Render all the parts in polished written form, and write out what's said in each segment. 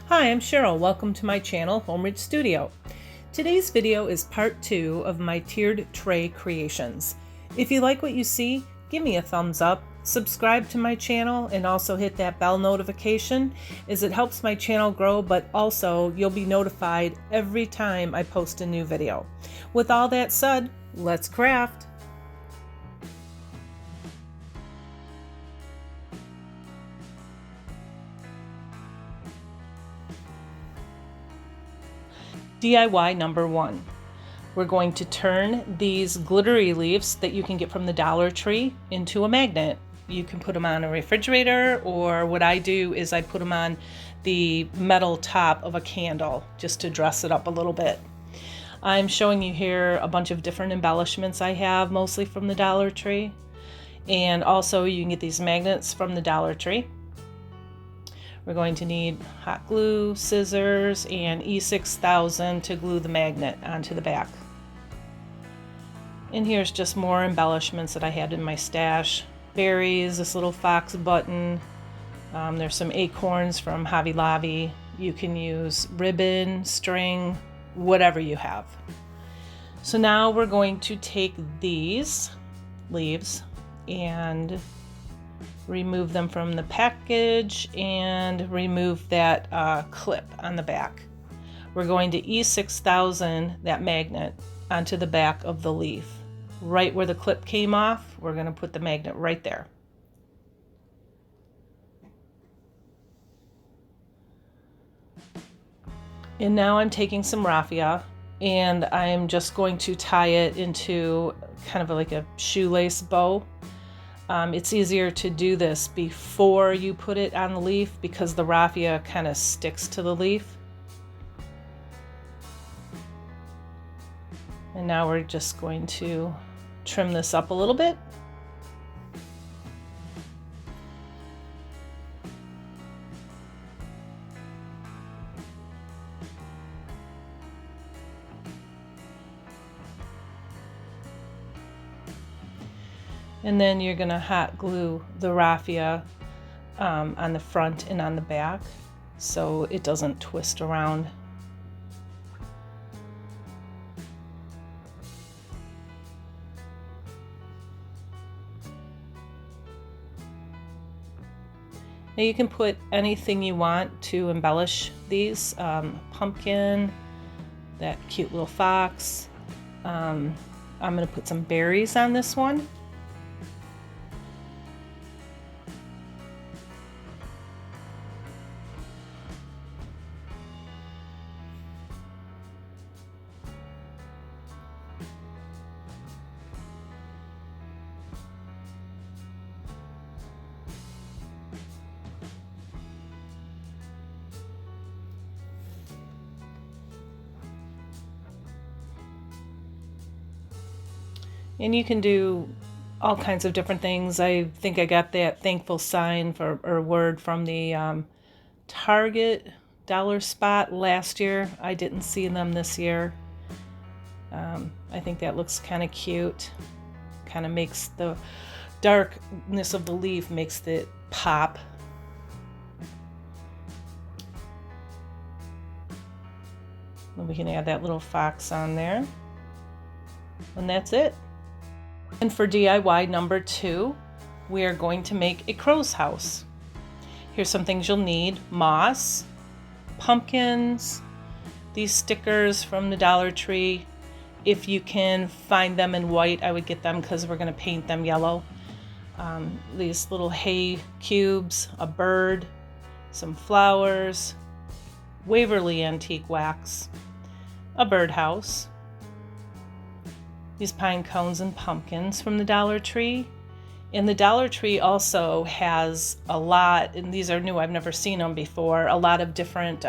Hi, I'm Cheryl. Welcome to my channel, Homeridge Studio. Today's video is part 2 of my tiered tray creations. If you like what you see, give me a thumbs up, subscribe to my channel, and also hit that bell notification as it helps my channel grow, but also you'll be notified every time I post a new video. With all that said, let's craft. DIY number 1. We're going to turn these glittery leaves that you can get from the Dollar Tree into a magnet. You can put them on a refrigerator, or what I do is I put them on the metal top of a candle just to dress it up a little bit. I'm showing you here a bunch of different embellishments I have, mostly from the Dollar Tree. And also you can get these magnets from the Dollar Tree. We're going to need hot glue, scissors, and E6000 to glue the magnet onto the back. And here's just more embellishments that I had in my stash. Berries, this little fox button. There's some acorns from Hobby Lobby. You can use ribbon, string, whatever you have. So now we're going to take these leaves and remove them from the package and remove that clip on the back. We're going to E6000 that magnet onto the back of the leaf. Right where the clip came off, we're going to put the magnet right there. And now I'm taking some raffia and I'm just going to tie it into kind of like a shoelace bow. It's easier to do this before you put it on the leaf because the raffia kind of sticks to the leaf. And now we're just going to trim this up a little bit. And then you're going to hot glue the raffia on the front and on the back so it doesn't twist around. Now you can put anything you want to embellish these. Pumpkin, that cute little fox. I'm going to put some berries on this one. And you can do all kinds of different things. I think I got that thankful sign or word from the Target dollar spot last year. I didn't see them this year. I think that looks kind of cute. Kind of makes the darkness of the leaf makes it pop. And we can add that little fox on there. And that's it. And for DIY number 2, we are going to make a crow's house. Here's some things you'll need: moss, pumpkins, these stickers from the Dollar Tree. If you can find them in white, I would get them because we're going to paint them yellow. These little hay cubes, a bird, some flowers, Waverly antique wax, a birdhouse, these pine cones and pumpkins from the Dollar Tree. And the Dollar Tree also has a lot, and these are new, I've never seen them before, a lot of different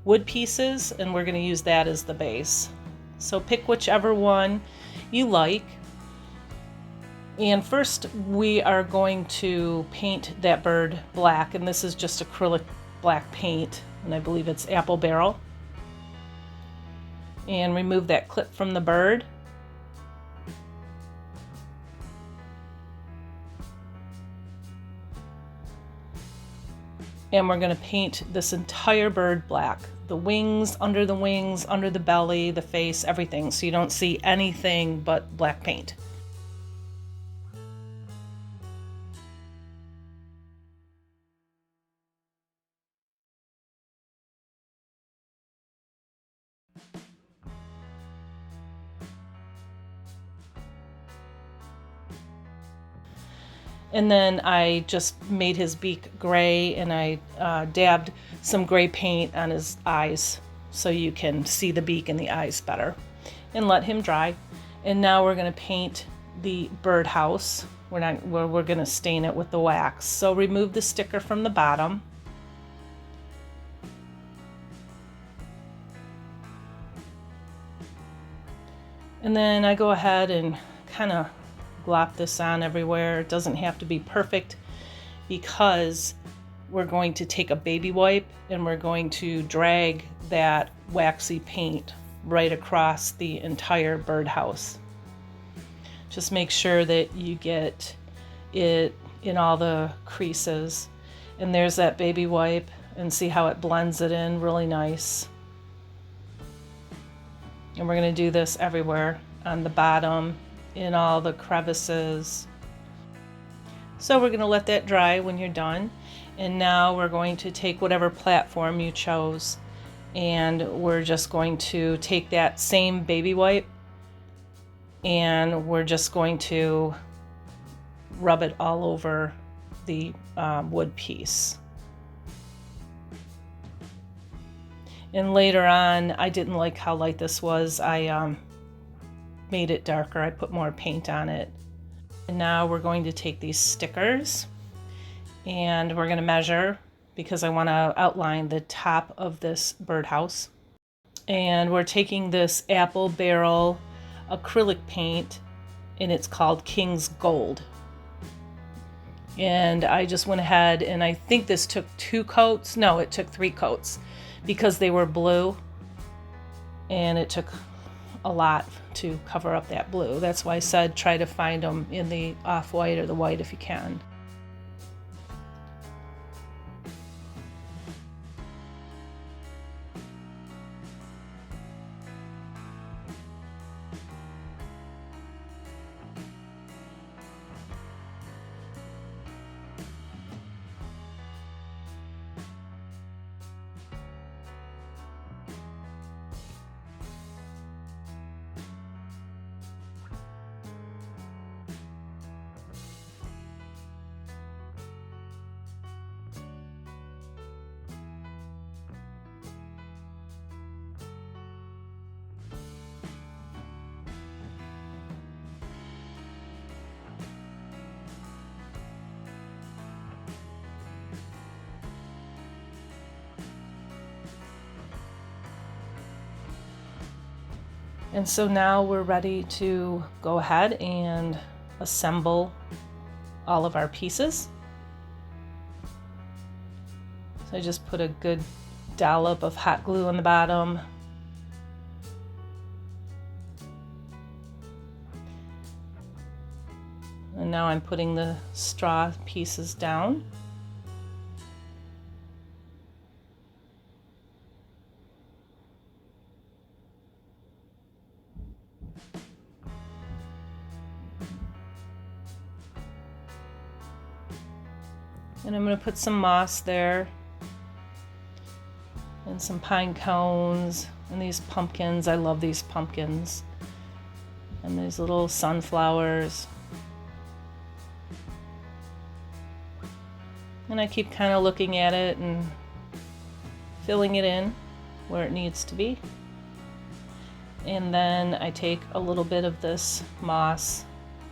wood pieces, and we're going to use that as the base. So pick whichever one you like. And first we are going to paint that bird black, and this is just acrylic black paint, and I believe it's apple barrel. And remove that clip from the bird. And we're going to paint this entire bird black. The wings, under the belly, the face, everything. So you don't see anything but black paint. And then I just made his beak gray, and I dabbed some gray paint on his eyes so you can see the beak and the eyes better, and let him dry. And now we're going to paint the birdhouse. We're going to stain it with the wax. So remove the sticker from the bottom. And then I go ahead and kind of glop this on everywhere. It doesn't have to be perfect, because we're going to take a baby wipe and we're going to drag that waxy paint right across the entire birdhouse. Just make sure that you get it in all the creases. And there's that baby wipe, and see how it blends it in really nice. And we're going to do this everywhere, on the bottom, in all the crevices. So we're going to let that dry when you're done. And now we're going to take whatever platform you chose, and we're just going to take that same baby wipe, and we're just going to rub it all over the wood piece. And later on, I didn't like how light this was. I made it darker. I put more paint on it. And now we're going to take these stickers, and we're going to measure, because I want to outline the top of this birdhouse. And we're taking this apple barrel acrylic paint, and it's called King's Gold. And I just went ahead, and I think this took 2 coats. No, it took 3 coats, because they were blue, and it took a lot to cover up that blue. That's why I said try to find them in the off-white or the white if you can. And so now we're ready to go ahead and assemble all of our pieces. So I just put a good dollop of hot glue on the bottom. And now I'm putting the straw pieces down. And I'm going to put some moss there, and some pine cones, and these pumpkins. I love these pumpkins. And these little sunflowers. And I keep kind of looking at it and filling it in where it needs to be. And then I take a little bit of this moss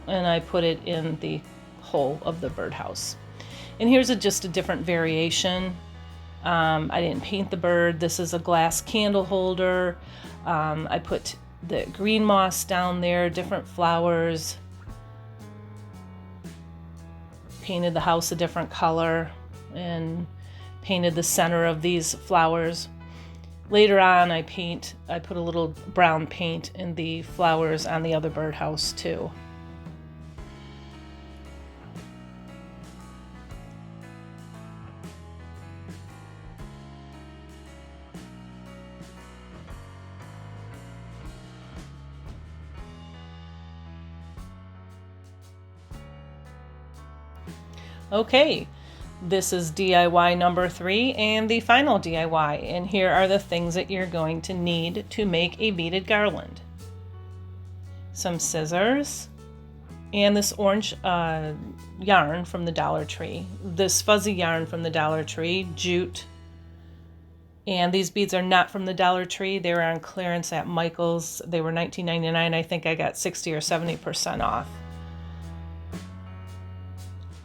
and I put it in the hole of the birdhouse. And here's just a different variation. I didn't paint the bird. This is a glass candle holder. I put the green moss down there, different flowers. Painted the house a different color and painted the center of these flowers. Later on, I put a little brown paint in the flowers on the other birdhouse too. Okay, this is DIY number 3 and the final DIY, and here are the things that you're going to need to make a beaded garland. Some scissors, and this orange yarn from the Dollar Tree, this fuzzy yarn from the Dollar Tree, jute. And these beads are not from the Dollar Tree. They were on clearance at Michael's. They were $19.99. I think I got 60 or 70% off.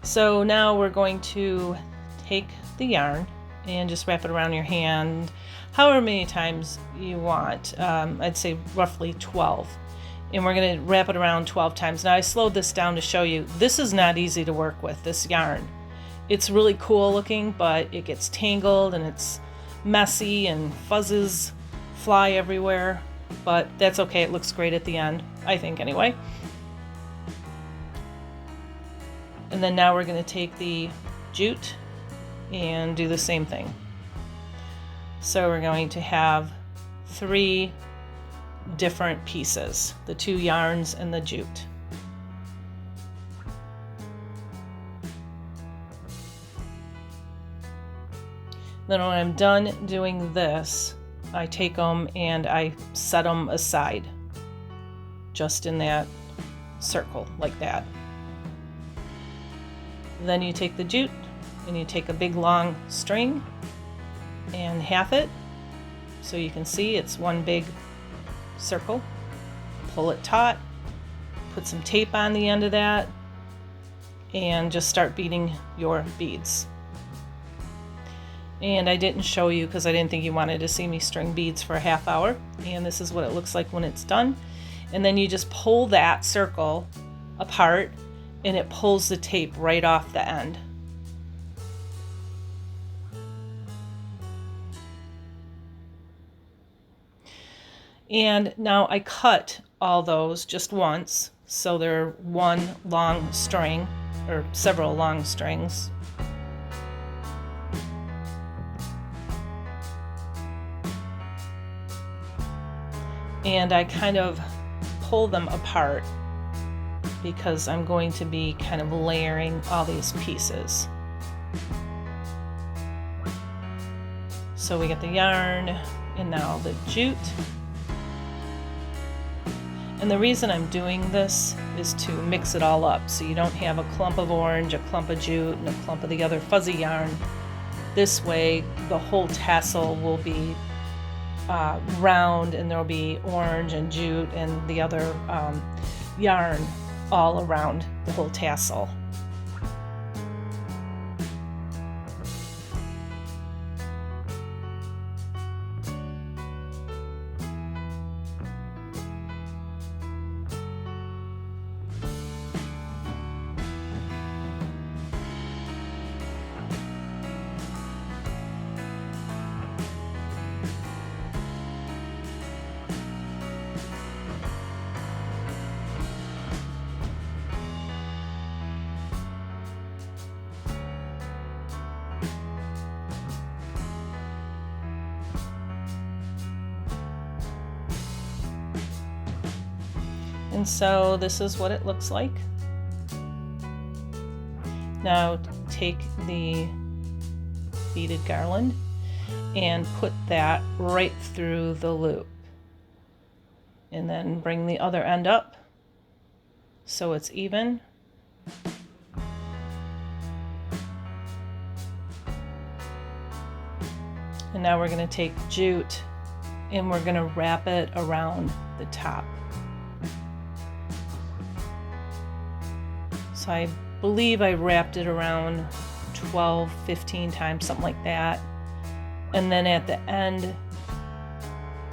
So now we're going to take the yarn and just wrap it around your hand however many times you want. I'd say roughly 12. And we're going to wrap it around 12 times. Now I slowed this down to show you this is not easy to work with, this yarn. It's really cool looking, but it gets tangled and it's messy and fuzzes fly everywhere. But that's okay, it looks great at the end, I think anyway. And then now we're going to take the jute and do the same thing. So we're going to have 3 different pieces, the 2 yarns and the jute. Then when I'm done doing this, I take them and I set them aside, just in that circle like that. Then you take the jute and you take a big long string and half it, so you can see it's one big circle. Pull it taut, put some tape on the end of that, and just start beading your beads. And I didn't show you because I didn't think you wanted to see me string beads for a half hour. And this is what it looks like when it's done. And then you just pull that circle apart and it pulls the tape right off the end. And now I cut all those just once, so they're one long string or several long strings. And I kind of pull them apart because I'm going to be kind of layering all these pieces. So we get the yarn and now the jute. And the reason I'm doing this is to mix it all up so you don't have a clump of orange, a clump of jute, and a clump of the other fuzzy yarn. This way the whole tassel will be round and there will be orange and jute and the other yarn all around the whole tassel. And so this is what it looks like. Now take the beaded garland and put that right through the loop. And then bring the other end up so it's even. And now we're going to take jute and we're going to wrap it around the top. So I believe I wrapped it around 12, 15 times, something like that. And then at the end,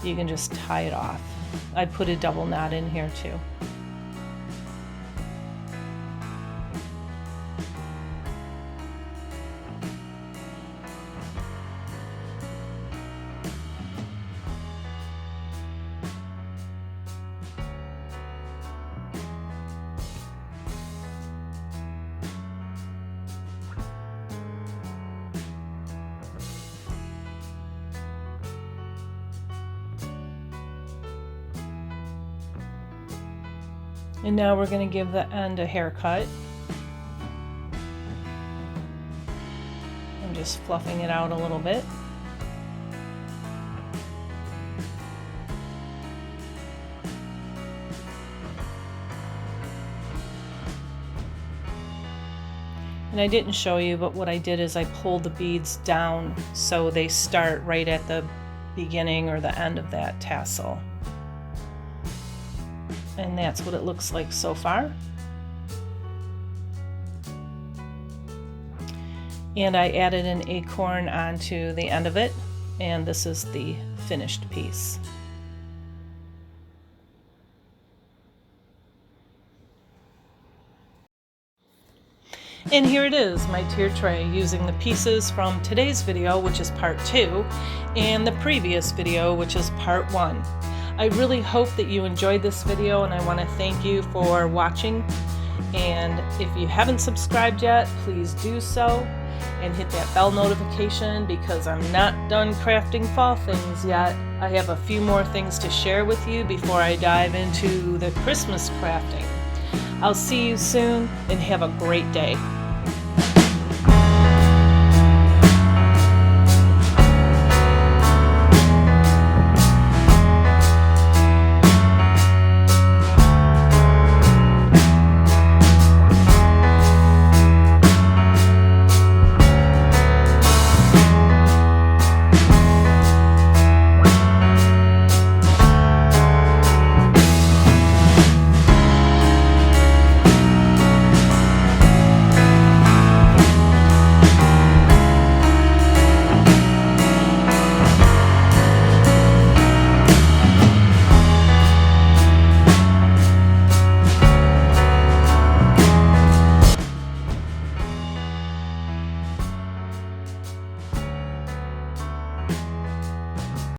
you can just tie it off. I put a double knot in here too. And now we're going to give the end a haircut. just fluffing it out a little bit. And I didn't show you, but what I did is I pulled the beads down so they start right at the beginning or the end of that tassel. And that's what it looks like so far. And I added an acorn onto the end of it, and this is the finished piece. And here it is, my tier tray, using the pieces from today's video, which is part 2, and the previous video, which is part 1. I really hope that you enjoyed this video, and I want to thank you for watching. And if you haven't subscribed yet, please do so, and hit that bell notification, because I'm not done crafting fall things yet. I have a few more things to share with you before I dive into the Christmas crafting. I'll see you soon, and have a great day.